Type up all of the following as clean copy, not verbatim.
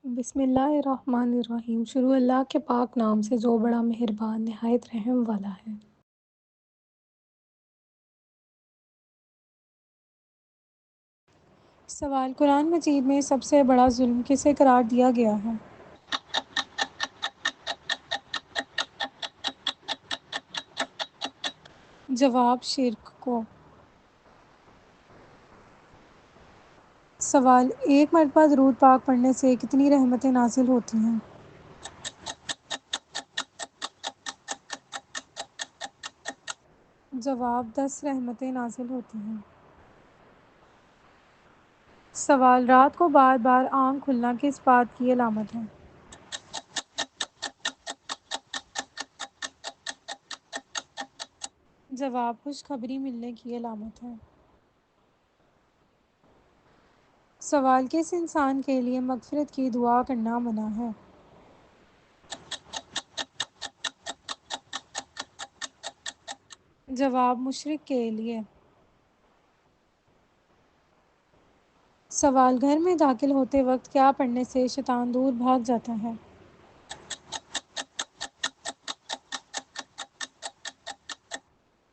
بسم اللہ الرحمن الرحیم۔ شروع اللہ کے پاک نام سے جو بڑا مہربان نہایت رحم والا ہے۔ سوال: قرآن مجید میں سب سے بڑا ظلم کسے قرار دیا گیا ہے؟ جواب: شرک کو۔ سوال: ایک مرتبہ درود پاک پڑھنے سے کتنی رحمتیں نازل ہوتی ہیں؟ جواب: 10 رحمتیں نازل ہوتی ہیں۔ سوال: رات کو بار بار آنکھ کھلنا کس بات کی علامت ہے؟ جواب: خوشخبری ملنے کی علامت ہے۔ سوال: کس انسان کے لیے مغفرت کی دعا کرنا منع ہے؟ جواب: مشرک کے لیے۔ سوال: گھر میں داخل ہوتے وقت کیا پڑھنے سے شیطان دور بھاگ جاتا ہے؟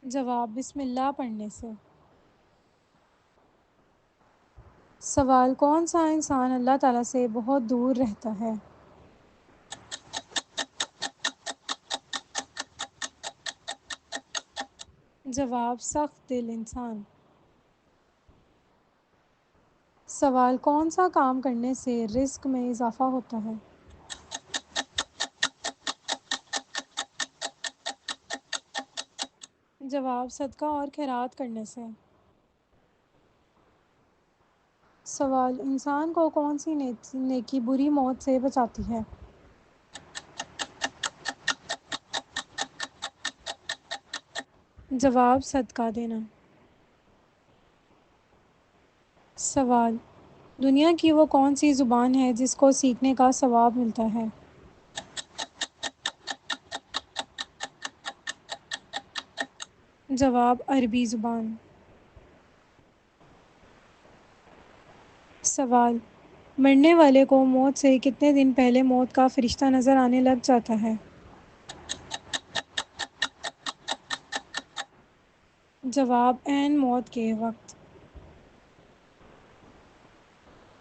جواب: بسم اللہ پڑھنے سے۔ سوال: کون سا انسان اللہ تعالیٰ سے بہت دور رہتا ہے؟ جواب: سخت دل انسان۔ سوال: کون سا کام کرنے سے رزق میں اضافہ ہوتا ہے؟ جواب: صدقہ اور خیرات کرنے سے۔ سوال: انسان کو کون سی نیکی بری موت سے بچاتی ہے؟ جواب: صدقہ دینا۔ سوال: دنیا کی وہ کون سی زبان ہے جس کو سیکھنے کا ثواب ملتا ہے؟ جواب: عربی زبان۔ سوال: مرنے والے کو موت سے کتنے دن پہلے موت کا فرشتہ نظر آنے لگ جاتا ہے؟ جواب: عین موت کے وقت۔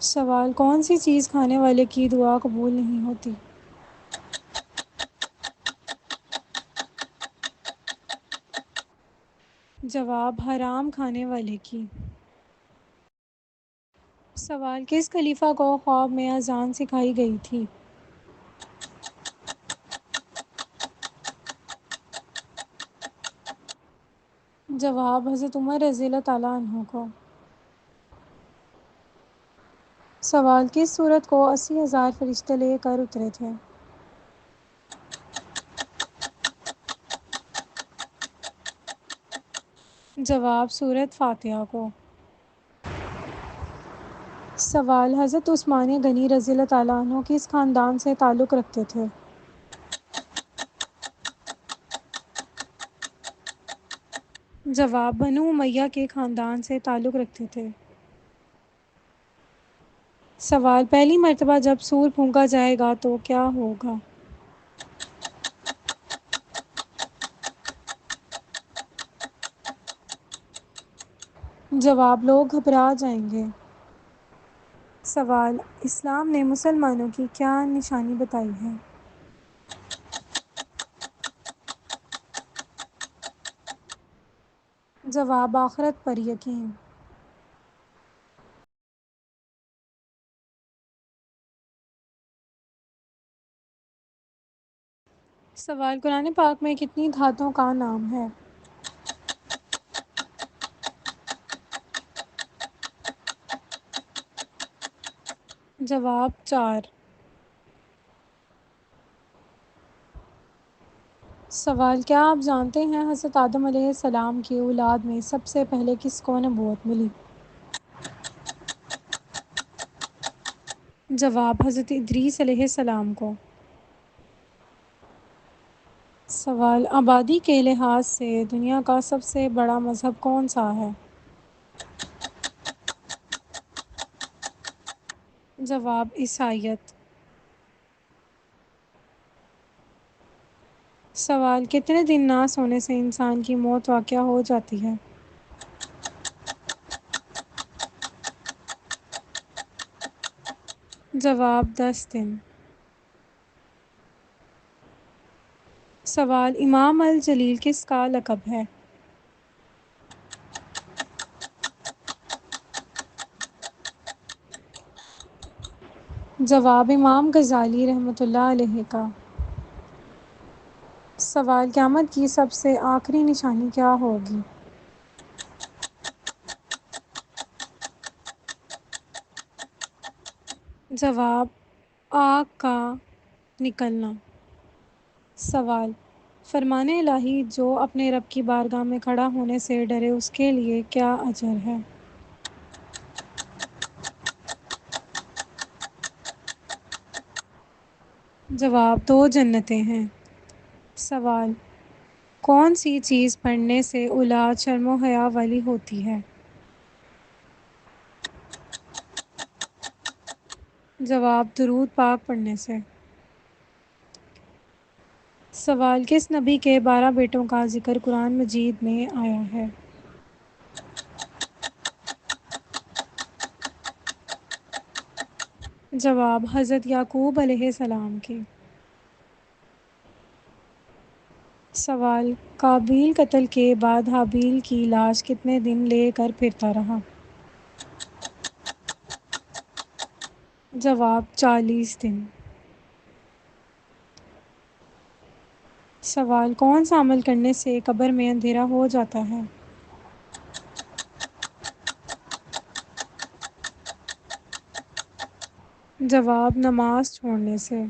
سوال: کون سی چیز کھانے والے کی دعا قبول نہیں ہوتی؟ جواب: حرام کھانے والے کی۔ سوال: کس خلیفہ کو خواب میں اذان سکھائی گئی تھی؟ جواب: حضرت عمر رضی اللہ تعالیٰ عنہ کو۔ سوال: کس سورت کو 80,000 فرشتے لے کر اترے تھے؟ جواب: سورۃ فاتحہ کو۔ سوال: حضرت عثمان غنی رضی اللہ تعالیٰ عنہ کس خاندان سے تعلق رکھتے تھے؟ جواب: بنو امیہ کے خاندان سے تعلق رکھتے تھے۔ سوال: پہلی مرتبہ جب سور پھونکا جائے گا تو کیا ہوگا؟ جواب: لوگ گھبرا جائیں گے۔ سوال: اسلام نے مسلمانوں کی کیا نشانی بتائی ہے؟ جواب: آخرت پر یقین۔ سوال: قرآن پاک میں کتنی دھاتوں کا نام ہے؟ جواب: 4۔ سوال: کیا آپ جانتے ہیں حضرت آدم علیہ السلام کی اولاد میں سب سے پہلے کس کو نبوت ملی؟ جواب: حضرت ادریس علیہ السلام کو۔ سوال: آبادی کے لحاظ سے دنیا کا سب سے بڑا مذہب کون سا ہے؟ جواب: عیسائیت۔ سوال: کتنے دن نہ سونے سے انسان کی موت واقع ہو جاتی ہے؟ جواب: 10 دن۔ سوال: امام الجلیل کس کا لقب ہے؟ جواب: امام غزالی رحمۃ اللہ علیہ کا۔ سوال: قیامت کی سب سے آخری نشانی کیا ہوگی؟ جواب: آگ کا نکلنا۔ سوال: فرمان الہی جو اپنے رب کی بارگاہ میں کھڑا ہونے سے ڈرے اس کے لیے کیا اجر ہے؟ جواب: 2 جنتیں ہیں۔ سوال: کون سی چیز پڑھنے سے اولاد شرم و حیا والی ہوتی ہے؟ جواب: درود پاک پڑھنے سے۔ سوال: کس نبی کے 12 بیٹوں کا ذکر قرآن مجید میں آیا ہے؟ جواب: حضرت یعقوب علیہ السلام کے۔ سوال: قابیل قتل کے بعد حابیل کی لاش کتنے دن لے کر پھرتا رہا؟ جواب: 40 دن۔ سوال: کون سا عمل کرنے سے قبر میں اندھیرا ہو جاتا ہے؟ جواب: نماز چھوڑنے سے۔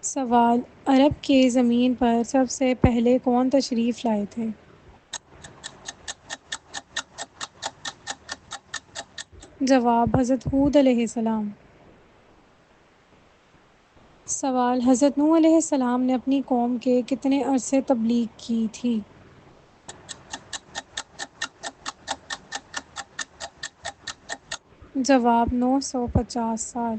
سوال: عرب کی زمین پر سب سے پہلے کون تشریف لائے تھے؟ جواب: حضرت ہود علیہ السلام۔ سوال: حضرت نوح علیہ السلام نے اپنی قوم کے کتنے عرصے تبلیغ کی تھی؟ جواب: 950 سال۔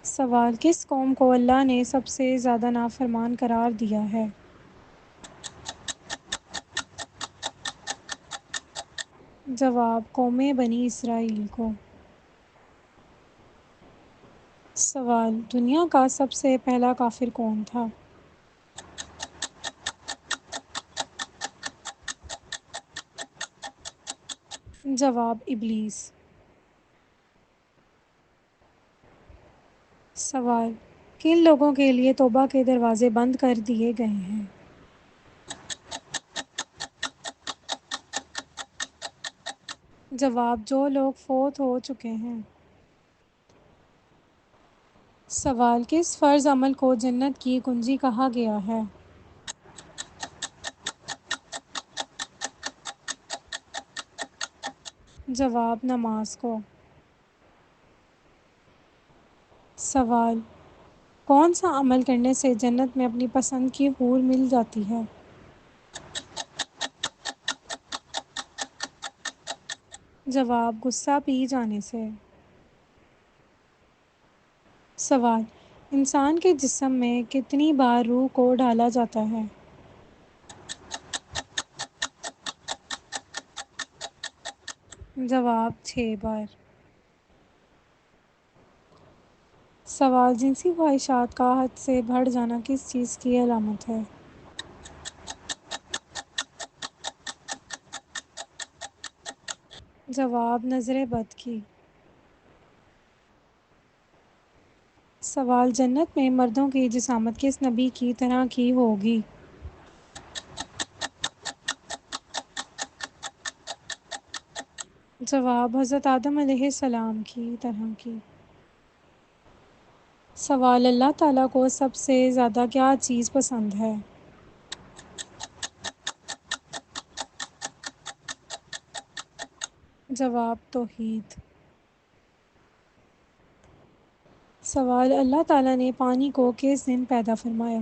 سوال: کس قوم کو اللہ نے سب سے زیادہ نافرمان قرار دیا ہے؟ جواب: قوم بنی اسرائیل کو۔ سوال: دنیا کا سب سے پہلا کافر کون تھا؟ جواب: ابلیس۔ سوال: کن لوگوں کے لیے توبہ کے دروازے بند کر دیے گئے ہیں؟ جواب: جو لوگ فوت ہو چکے ہیں۔ سوال: کس فرض عمل کو جنت کی کنجی کہا گیا ہے؟ جواب: نماز کو۔ سوال: کون سا عمل کرنے سے جنت میں اپنی پسند کی حور مل جاتی ہے؟ جواب: غصہ پی جانے سے۔ سوال: انسان کے جسم میں کتنی بار روح کو ڈالا جاتا ہے؟ جواب: 6 بار۔ سوال: جنسی خواہشات کا حد سے بڑھ جانا کس چیز کی علامت ہے؟ جواب: نظر بد کی۔ سوال: جنت میں مردوں کی جسامت کس نبی کی طرح کی ہوگی؟ جواب: حضرت آدم علیہ السلام کی طرح کی۔ سوال: اللہ تعالیٰ کو سب سے زیادہ کیا چیز پسند ہے؟ جواب: توحید۔ سوال: اللہ تعالیٰ نے پانی کو کس دن پیدا فرمایا؟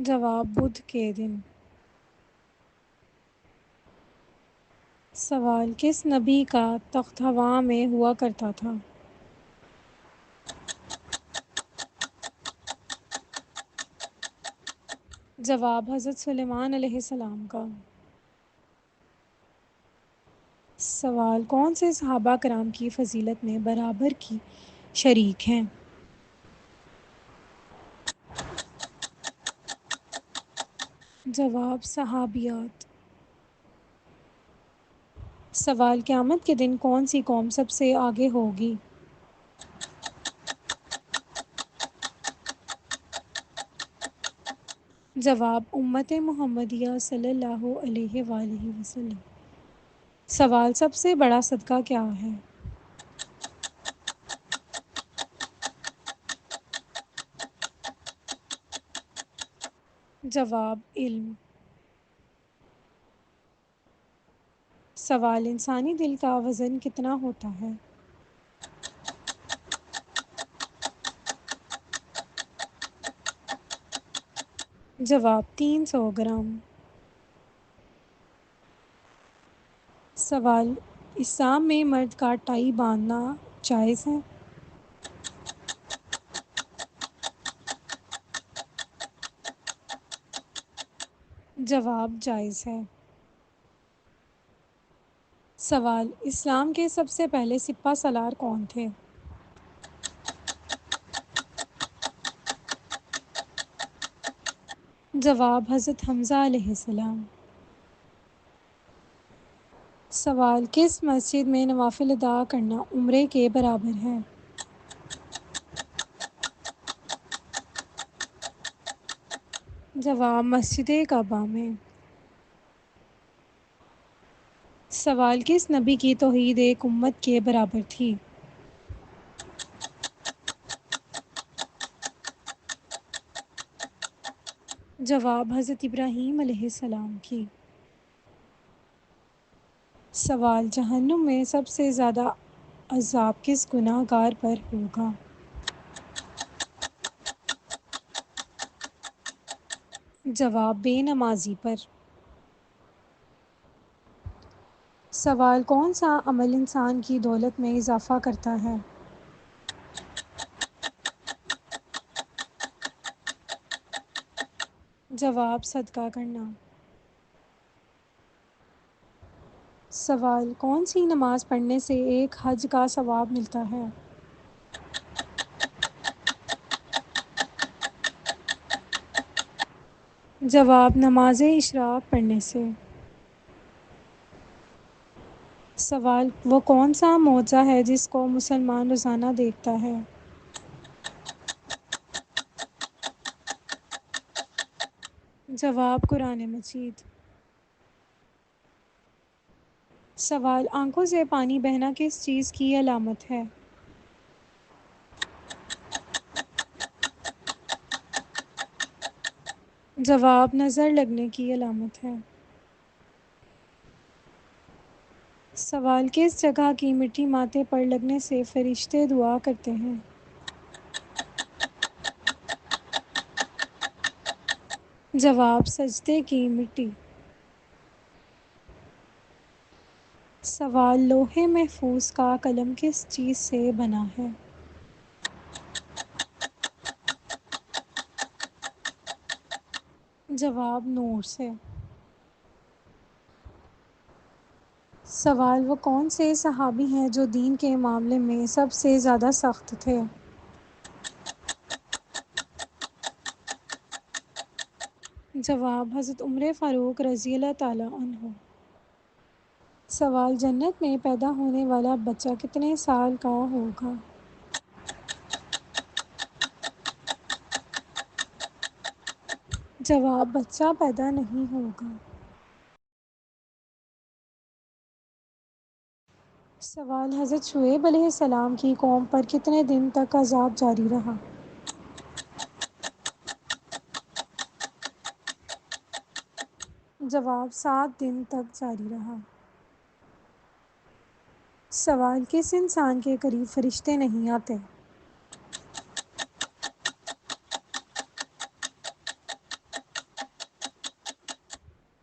جواب: بدھ کے دن۔ سوال: کس نبی کا تخت ہوا میں ہوا کرتا تھا؟ جواب: حضرت سلیمان علیہ السلام کا۔ سوال: کون سے صحابہ کرام کی فضیلت میں برابر کی شریک ہیں؟ جواب: صحابیات۔ سوال: قیامت کے دن کون سی قوم سب سے آگے ہوگی؟ جواب: امت محمدیہ صلی اللہ علیہ وآلہ وسلم۔ سوال: سب سے بڑا صدقہ کیا ہے؟ جواب: علم۔ سوال: انسانی دل کا وزن کتنا ہوتا ہے؟ جواب: 300 گرام۔ سوال: اسلام میں مرد کا ٹائی باندھنا جائز ہے؟ جواب: جائز ہے۔ سوال: اسلام کے سب سے پہلے سپہ سالار کون تھے؟ جواب: حضرت حمزہ علیہ السلام۔ سوال: کس مسجد میں نوافل ادا کرنا عمرے کے برابر ہے؟ جواب: مسجد کعبہ میں۔ سوال: کس نبی کی توحید ایک امت کے برابر تھی؟ جواب: حضرت ابراہیم علیہ السلام کی۔ سوال: جہنم میں سب سے زیادہ عذاب کس گناہ گار پر ہوگا؟ جواب: بے نمازی پر۔ سوال: کون سا عمل انسان کی دولت میں اضافہ کرتا ہے؟ جواب: صدقہ کرنا۔ سوال: کون سی نماز پڑھنے سے ایک حج کا ثواب ملتا ہے؟ جواب: نماز اشراق پڑھنے سے۔ سوال: وہ کون سا معجزہ ہے جس کو مسلمان روزانہ دیکھتا ہے؟ جواب: قرآن مجید۔ سوال: آنکھوں سے پانی بہنا کس چیز کی علامت ہے؟ جواب: نظر لگنے کی علامت ہے۔ سوال: کس جگہ کی مٹی ماتھے پر لگنے سے فرشتے دعا کرتے ہیں؟ جواب: سجدے کی مٹی۔ سوال: لوح محفوظ کا قلم کس چیز سے بنا ہے؟ جواب: نور سے۔ سوال: وہ کون سے صحابی ہیں جو دین کے معاملے میں سب سے زیادہ سخت تھے؟ جواب: حضرت عمر فاروق رضی اللہ تعالیٰ عنہ۔ سوال: جنت میں پیدا ہونے والا بچہ کتنے سال کا ہوگا؟ جواب: بچہ پیدا نہیں ہوگا۔ سوال: حضرت شعیب علیہ السلام کی قوم پر کتنے دن تک عذاب جاری رہا؟ جواب: 7 دن تک جاری رہا۔ سوال: کس انسان کے قریب فرشتے نہیں آتے؟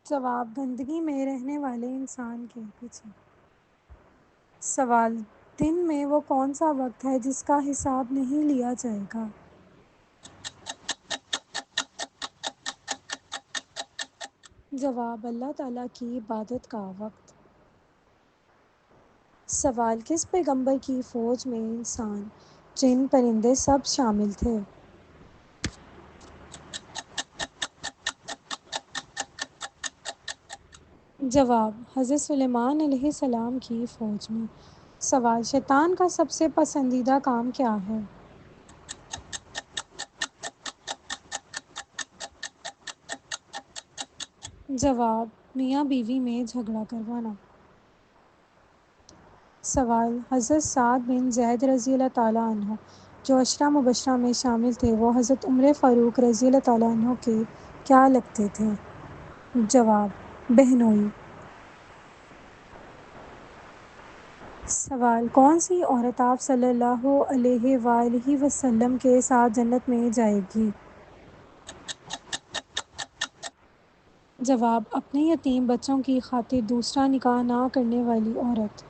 جواب گندگی میں رہنے والے انسان کے پیچھے۔ سوال دن میں وہ کون سا وقت ہے جس کا حساب نہیں لیا جائے گا؟ جواب اللہ تعالیٰ کی عبادت کا وقت۔ سوال کس پیغمبر کی فوج میں انسان، جن، پرندے سب شامل تھے؟ جواب حضرت سلیمان علیہ السلام کی فوج میں۔ سوال شیطان کا سب سے پسندیدہ کام کیا ہے؟ جواب میاں بیوی میں جھگڑا کروانا۔ سوال حضرت سعد بن زید رضی اللہ تعالیٰ عنہ جو عشرہ مبشرہ میں شامل تھے، وہ حضرت عمر فاروق رضی اللہ تعالیٰ عنہ کے کیا لگتے تھے؟ جواب بہنوئی۔ سوال کون سی عورت آپ صلی اللہ علیہ وآلہ وسلم کے ساتھ جنت میں جائے گی؟ جواب اپنے یتیم بچوں کی خاطر دوسرا نکاح نہ کرنے والی عورت۔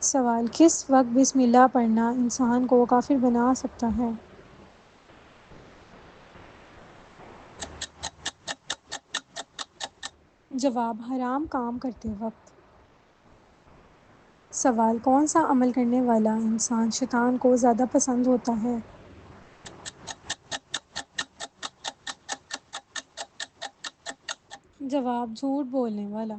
سوال کس وقت بسم اللہ پڑھنا انسان کو کافر بنا سکتا ہے؟ جواب حرام کام کرتے وقت۔ سوال کون سا عمل کرنے والا انسان شیطان کو زیادہ پسند ہوتا ہے؟ جواب جھوٹ بولنے والا۔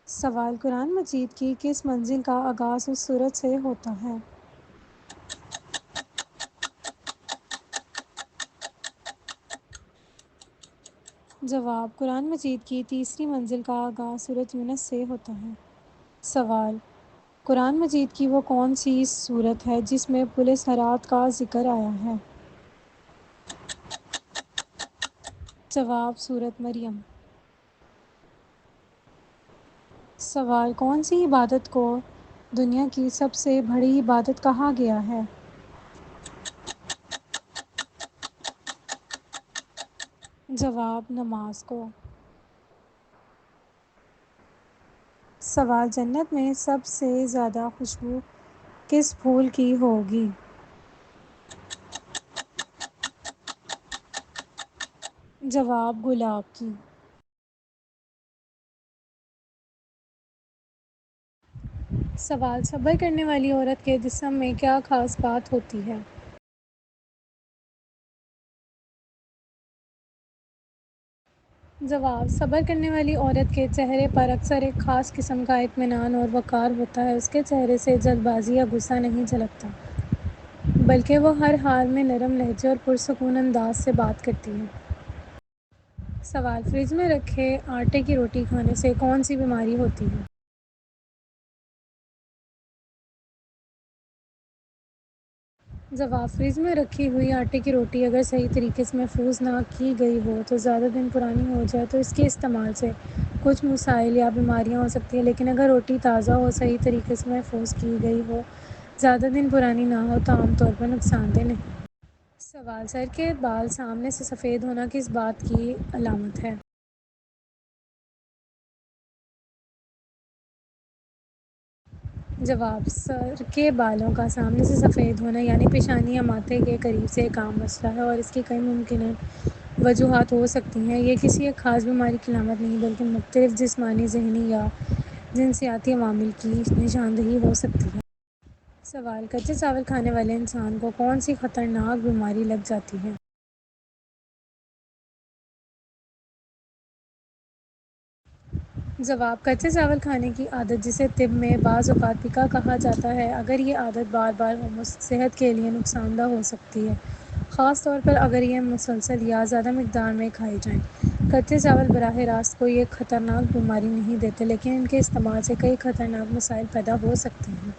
سوال قرآن مجید کی کس منزل کا آغاز اس سورت سے ہوتا ہے؟ جواب قرآن مجید کی تیسری منزل کا آغاز سورۃ یونس سے ہوتا ہے۔ سوال قرآن مجید کی وہ کون سی سورت ہے جس میں پولیس حرات کا ذکر آیا ہے؟ جواب سورۃ مریم۔ سوال کون سی عبادت کو دنیا کی سب سے بڑی عبادت کہا گیا ہے؟ جواب نماز کو۔ سوال جنت میں سب سے زیادہ خوشبو کس پھول کی ہوگی؟ جواب گلاب کی۔ سوال صبر کرنے والی عورت کے جسم میں کیا خاص بات ہوتی ہے؟ جواب صبر کرنے والی عورت کے چہرے پر اکثر ایک خاص قسم کا اطمینان اور وقار ہوتا ہے۔ اس کے چہرے سے جلد بازی یا غصہ نہیں جھلکتا، بلکہ وہ ہر حال میں نرم لہجے اور پرسکون انداز سے بات کرتی ہے۔ سوال فریج میں رکھے آٹے کی روٹی کھانے سے کون سی بیماری ہوتی ہے؟ جواب فریج میں رکھی ہوئی آٹے کی روٹی اگر صحیح طریقے سے محفوظ نہ کی گئی ہو تو زیادہ دن پرانی ہو جائے تو اس کے استعمال سے کچھ مسائل یا بیماریاں ہو سکتی ہیں، لیکن اگر روٹی تازہ ہو، صحیح طریقے سے محفوظ کی گئی ہو، زیادہ دن پرانی نہ ہو تو عام طور پر نقصان دہ نہیں۔ سوال سر کے بال سامنے سے سفید ہونا کس بات کی علامت ہے؟ جواب سر کے بالوں کا سامنے سے سفید ہونا یعنی پیشانی یا ماتھے کے قریب سے ایک عام مسئلہ ہے اور اس کی کئی ممکنہ وجوہات ہو سکتی ہیں۔ یہ کسی ایک خاص بیماری کی علامت نہیں بلکہ مختلف جسمانی، ذہنی یا جنسیاتی عوامل کی نشاندہی ہو سکتی ہے۔ سوال کچے چاول کھانے والے انسان کو کون سی خطرناک بیماری لگ جاتی ہے؟ جواب کچے چاول کھانے کی عادت، جسے طب میں بعض اوقات پکا کہا جاتا ہے، اگر یہ عادت بار بار ہو صحت کے لیے نقصان دہ ہو سکتی ہے، خاص طور پر اگر یہ مسلسل یا زیادہ مقدار میں کھائے جائیں۔ کچے چاول براہ راست کوئی ایک خطرناک بیماری نہیں دیتے، لیکن ان کے استعمال سے کئی خطرناک مسائل پیدا ہو سکتے ہیں۔